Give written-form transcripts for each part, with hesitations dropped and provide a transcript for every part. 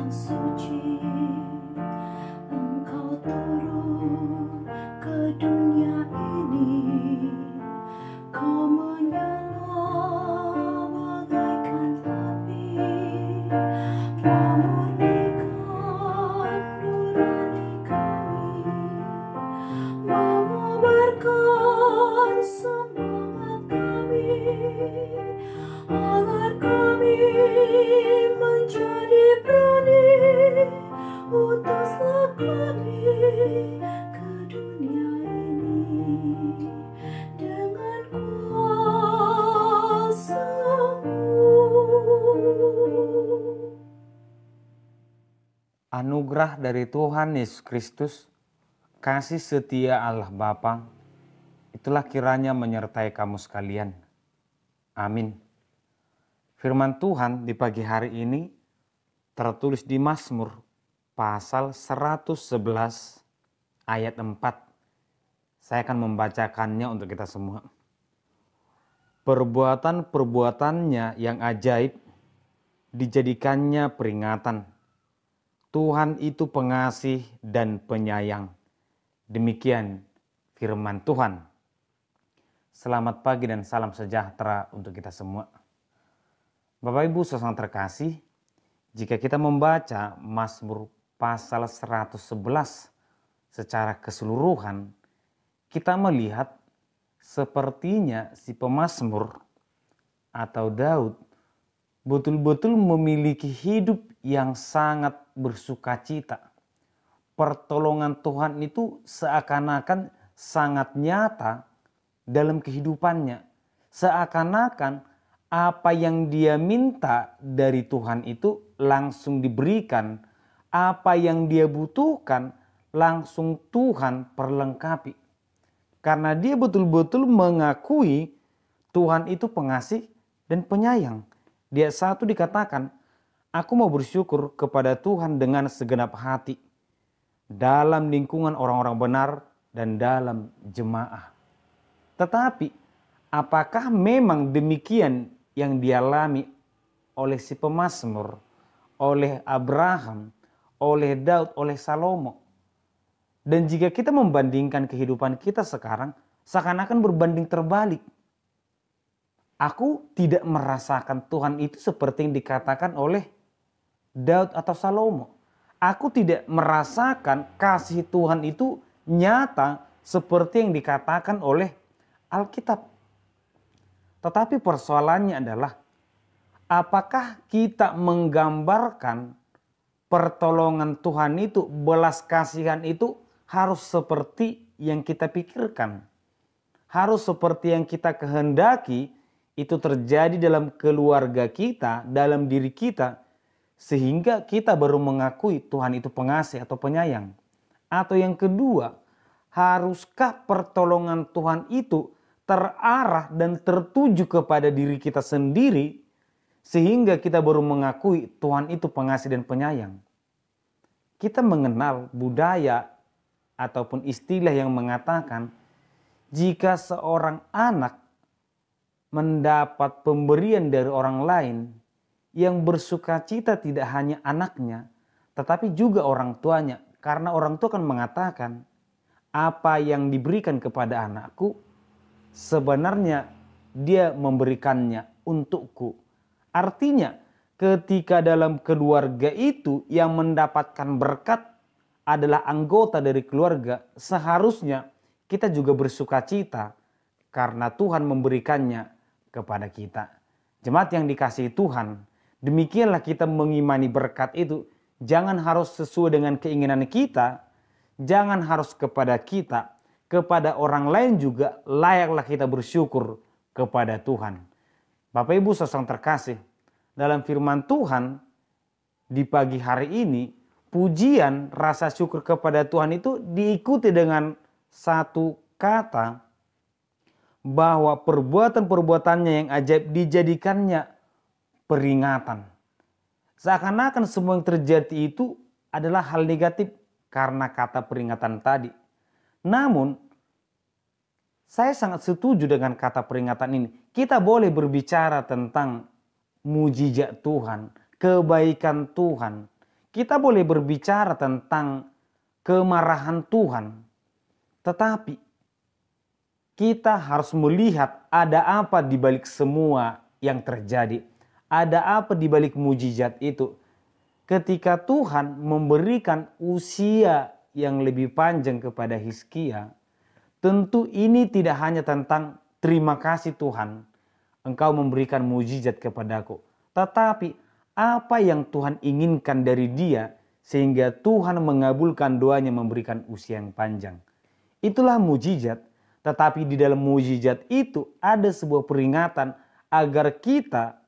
Tuhan suci, Engkau turun ke dunia ini. Kau menyala bagaikan api, memurnikan nurani kami, mengobarkan semangat kami, agar kami menjadi berani. Utuslah kami ke dunia ini dengan kuasa-Mu. Anugerah dari Tuhan Yesus Kristus, kasih setia Allah Bapa, itulah kiranya menyertai kamu sekalian. Amin. Firman Tuhan di pagi hari ini tertulis di Mazmur pasal 111 ayat 4. Saya akan membacakannya untuk kita semua. Perbuatan-perbuatannya yang ajaib dijadikannya peringatan. Tuhan itu pengasih dan penyayang. Demikian firman Tuhan. Selamat pagi dan salam sejahtera untuk kita semua. Bapak Ibu saudara terkasih, jika kita membaca Mazmur pasal 111 secara keseluruhan, kita melihat sepertinya si pemazmur atau Daud betul-betul memiliki hidup yang sangat bersukacita. Pertolongan Tuhan itu seakan-akan sangat nyata dalam kehidupannya. Seakan-akan apa yang dia minta dari Tuhan itu langsung diberikan. Apa yang dia butuhkan langsung Tuhan perlengkapi. Karena dia betul-betul mengakui Tuhan itu pengasih dan penyayang. Di ayat 1 dikatakan, aku mau bersyukur kepada Tuhan dengan segenap hati, dalam lingkungan orang-orang benar dan dalam jemaah. Tetapi apakah memang demikian yang dialami oleh si pemazmur, oleh Abraham, oleh Daud, oleh Salomo? Dan jika kita membandingkan kehidupan kita sekarang, seakan-akan berbanding terbalik. Aku tidak merasakan Tuhan itu seperti yang dikatakan oleh Daud atau Salomo. Aku tidak merasakan kasih Tuhan itu nyata seperti yang dikatakan oleh Alkitab. Tetapi persoalannya adalah, apakah kita menggambarkan pertolongan Tuhan itu, belas kasihan itu harus seperti yang kita pikirkan? Harus seperti yang kita kehendaki itu terjadi dalam keluarga kita, dalam diri kita, sehingga kita baru mengakui Tuhan itu pengasih atau penyayang? Atau yang kedua, haruskah pertolongan Tuhan itu terarah dan tertuju kepada diri kita sendiri, sehingga kita baru mengakui Tuhan itu pengasih dan penyayang? Kita mengenal budaya ataupun istilah yang mengatakan, jika seorang anak mendapat pemberian dari orang lain, yang bersukacita tidak hanya anaknya, tetapi juga orang tuanya. Karena orang tua akan mengatakan, apa yang diberikan kepada anakku, sebenarnya dia memberikannya untukku. Artinya, ketika dalam keluarga itu yang mendapatkan berkat adalah anggota dari keluarga, seharusnya kita juga bersukacita karena Tuhan memberikannya kepada kita. Jemaat yang dikasihi Tuhan, demikianlah kita mengimani berkat itu. Jangan harus sesuai dengan keinginan kita, jangan harus kepada kita, kepada orang lain juga layaklah kita bersyukur kepada Tuhan. Bapak Ibu saudara terkasih, dalam firman Tuhan di pagi hari ini, pujian rasa syukur kepada Tuhan itu diikuti dengan satu kata, bahwa perbuatan-perbuatannya yang ajaib dijadikannya peringatan. Seakan-akan semua yang terjadi itu adalah hal negatif karena kata peringatan tadi. Namun, saya sangat setuju dengan kata peringatan ini. Kita boleh berbicara tentang mujizat Tuhan, kebaikan Tuhan. Kita boleh berbicara tentang kemarahan Tuhan, tetapi kita harus melihat ada apa di balik semua yang terjadi. Ada apa di balik mujizat itu. Ketika Tuhan memberikan usia yang lebih panjang kepada Hizkia, tentu ini tidak hanya tentang terima kasih Tuhan, Engkau memberikan mujizat kepadaku. Tetapi apa yang Tuhan inginkan dari dia sehingga Tuhan mengabulkan doanya memberikan usia yang panjang. Itulah mujizat. Tetapi di dalam mujizat itu ada sebuah peringatan agar kita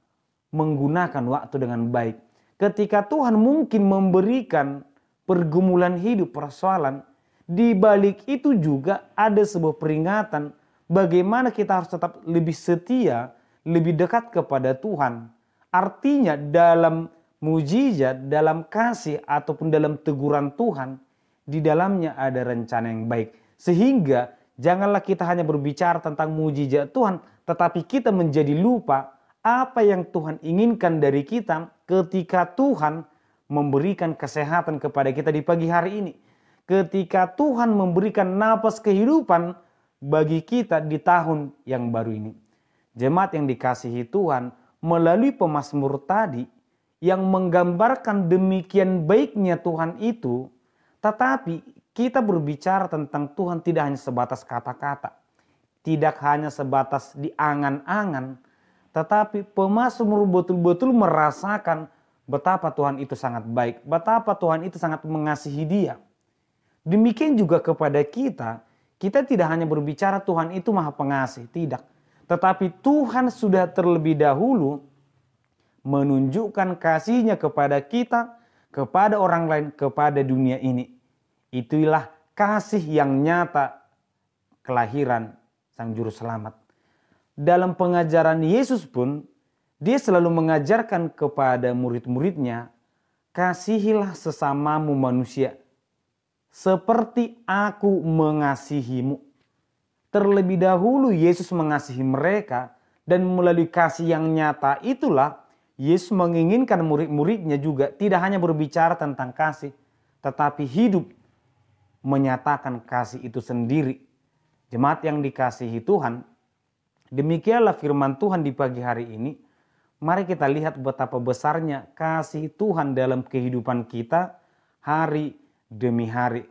menggunakan waktu dengan baik. Ketika Tuhan mungkin memberikan pergumulan hidup, persoalan, di balik itu juga ada sebuah peringatan bagaimana kita harus tetap lebih setia, lebih dekat kepada Tuhan. Artinya dalam mujizat, dalam kasih ataupun dalam teguran Tuhan, di dalamnya ada rencana yang baik. Sehingga janganlah kita hanya berbicara tentang mujizat Tuhan, tetapi kita menjadi lupa apa yang Tuhan inginkan dari kita ketika Tuhan memberikan kesehatan kepada kita di pagi hari ini. Ketika Tuhan memberikan napas kehidupan bagi kita di tahun yang baru ini. Jemaat yang dikasihi Tuhan, melalui pemazmur tadi yang menggambarkan demikian baiknya Tuhan itu, tetapi kita berbicara tentang Tuhan tidak hanya sebatas kata-kata, tidak hanya sebatas di angan-angan, tetapi pemazmur betul-betul merasakan betapa Tuhan itu sangat baik, betapa Tuhan itu sangat mengasihi dia. Demikian juga kepada kita, kita tidak hanya berbicara Tuhan itu maha pengasih, tidak. Tetapi Tuhan sudah terlebih dahulu menunjukkan kasih-Nya kepada kita, kepada orang lain, kepada dunia ini. Itulah kasih yang nyata kelahiran Sang Juru Selamat. Dalam pengajaran Yesus pun, dia selalu mengajarkan kepada murid-muridnya, kasihilah sesamamu manusia, seperti aku mengasihimu. Terlebih dahulu Yesus mengasihi mereka, dan melalui kasih yang nyata itulah Yesus menginginkan murid-muridnya juga tidak hanya berbicara tentang kasih, tetapi hidup menyatakan kasih itu sendiri. Jemaat yang dikasihi Tuhan, demikianlah firman Tuhan di pagi hari ini. Mari kita lihat betapa besarnya kasih Tuhan dalam kehidupan kita hari demi hari.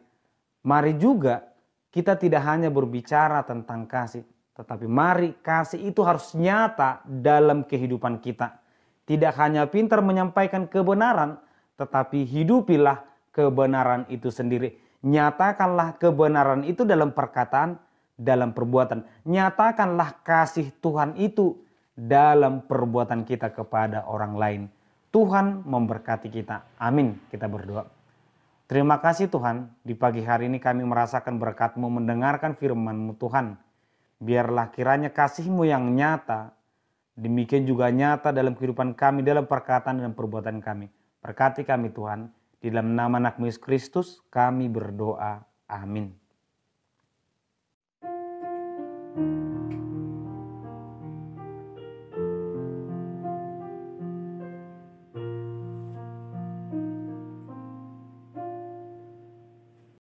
Mari juga kita tidak hanya berbicara tentang kasih, tetapi mari kasih itu harus nyata dalam kehidupan kita. Tidak hanya pintar menyampaikan kebenaran, tetapi hidupilah kebenaran itu sendiri. Nyatakanlah kebenaran itu dalam perkataan, dalam perbuatan. Nyatakanlah kasih Tuhan itu dalam perbuatan kita kepada orang lain. Tuhan memberkati kita. Amin. Kita berdoa. Terima kasih Tuhan, di pagi hari ini kami merasakan berkat-Mu, mendengarkan firman-Mu Tuhan. Biarlah kiranya kasih-Mu yang nyata, demikian juga nyata dalam kehidupan kami, dalam perkataan dan perbuatan kami. Berkati kami Tuhan, di dalam nama Anak-Mu Yesus Kristus kami berdoa. Amin.